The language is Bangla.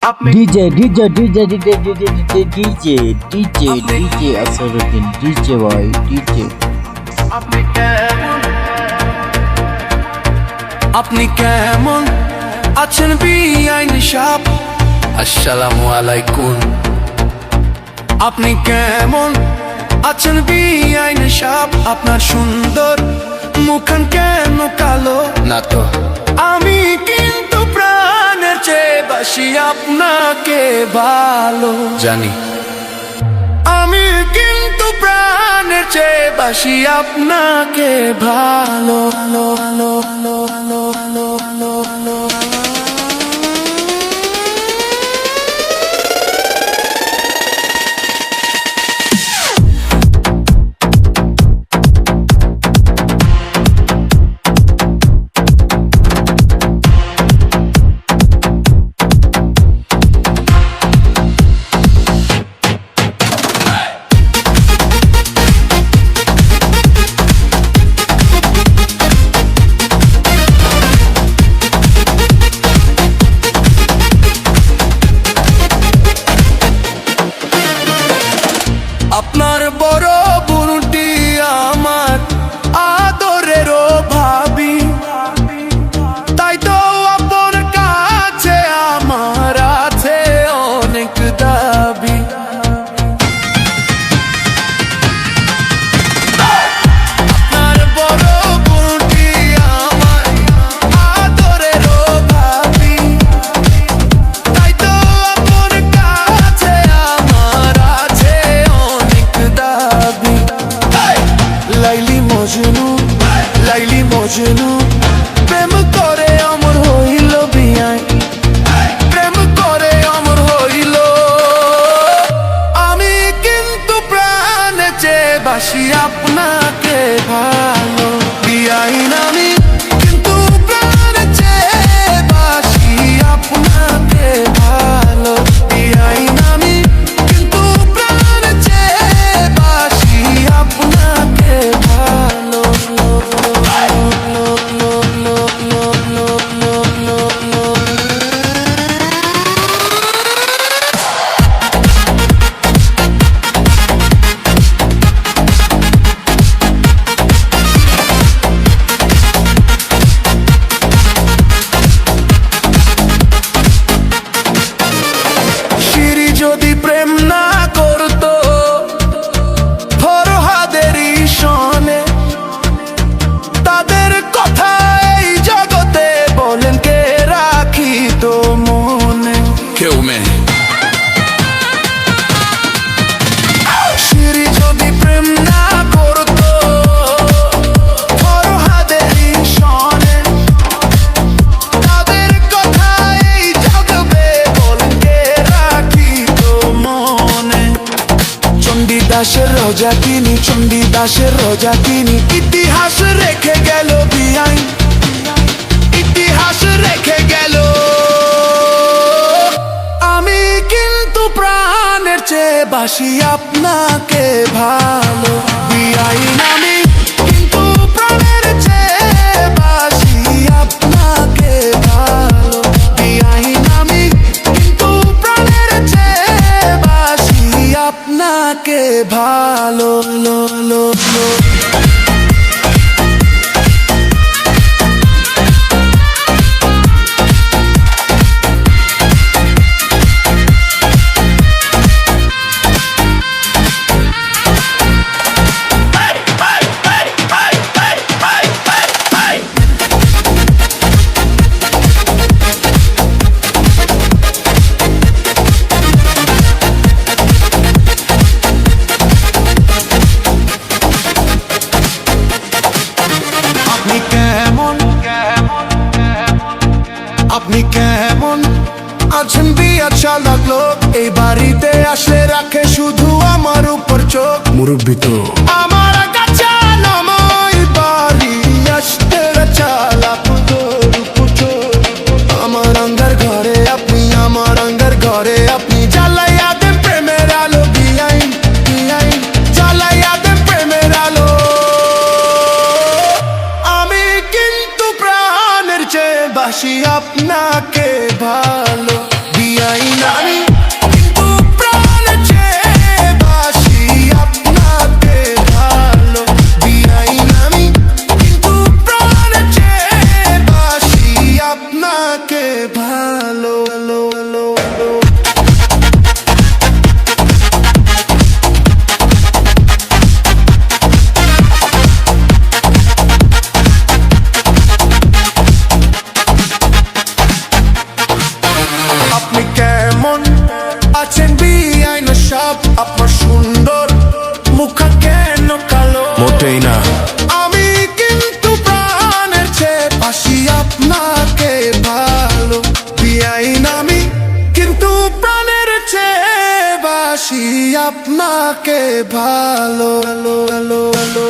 DJ Asaruddin, DJ boy, DJ. আপনি কেমন আছেন বিআইন সাহেব? আসসালামু আলাইকুম। আপনি কেমন আছেন বিআইন সাহেব? আপনার সুন্দর মুখখান কেন কালো? না তো আমি কিন্তু প্রাণের চেয়ে বাসি আপনাকে ভালো জানি। আমি কিন্তু প্রাণের চেয়ে বাসি আপনাকে ভালো। আপনার বড় বোনটি আমার আদরেরও ভাবি, তাই তো আপনার কাছে আমার আছে অনেক দাবি। আপনার বড় বোনটি আমার আদরেরও ভাবি, তাই তো আপনার কাছে আমার আছে দাবি। লাইলি মজনু লাইলি মজনু প্রেম করে অমর হইল বিয়াই, প্রেম করে অমর হইল। আমি কিন্তু প্রাণে চেয়ে বাসি আপনাকে ভালো বিয়াইন। আমি কিন্তু প্রাণে চেয়ে বাসি আপনাকে ভালো বিয়াইন। আমি কিন্তু প্রাণে চেয়ে বাসি আপনাকে ভালো। শিরি যদি প্রেম না করতো ফরহাদেরই সনে, তাদের কথা এই জগতে বলেন কে রাখিত মনে? কেউ মেয়ে। শিরি যদি প্রেম না করতো ফরহাদেরই সনে, তাদের কথা এই জগতে বলেন কে রাখিত মনে? চণ্ডীদাসের রোজা তিনি, চণ্ডীদাসের রোজা তিনি ইতিহাস রেখে গেল বিআইন, ইতিহাস রেখে গেল। আমি কিন্তু প্রাণের চেয়ে বাসি আপনাকে ভালো বিআইন। আমি কিন্তু প্রাণের চেয়ে বাসি আপনাকে ভালো বিআইন। আমি কিন্তু প্রাণের চেয়ে বাসি আপনাকে ভালো। আপনি কেমন আছেন বিয়া চালাক লোক? এই বাড়িতে আসলে রাখে শুধু আমার উপর চোখ। মুরব্বি তো আমার কাছে নময় বাড়ি আসতে চালাক তোর উপর চোখ। আমার আঙ্গার ঘরে আপনি, আমার আঙ্গার ঘরে আপনি জ্বালাইয়া দেন প্রেমের আলো বিআইন, বিআইন জ্বালাইয়া দেন প্রেমের আলো। আমি কিন্তু প্রাণের চেয়ে বাসি আপনাকে ভালো বিআইন। বাসি আপনাকে ভালো ভালো ভালো ভালো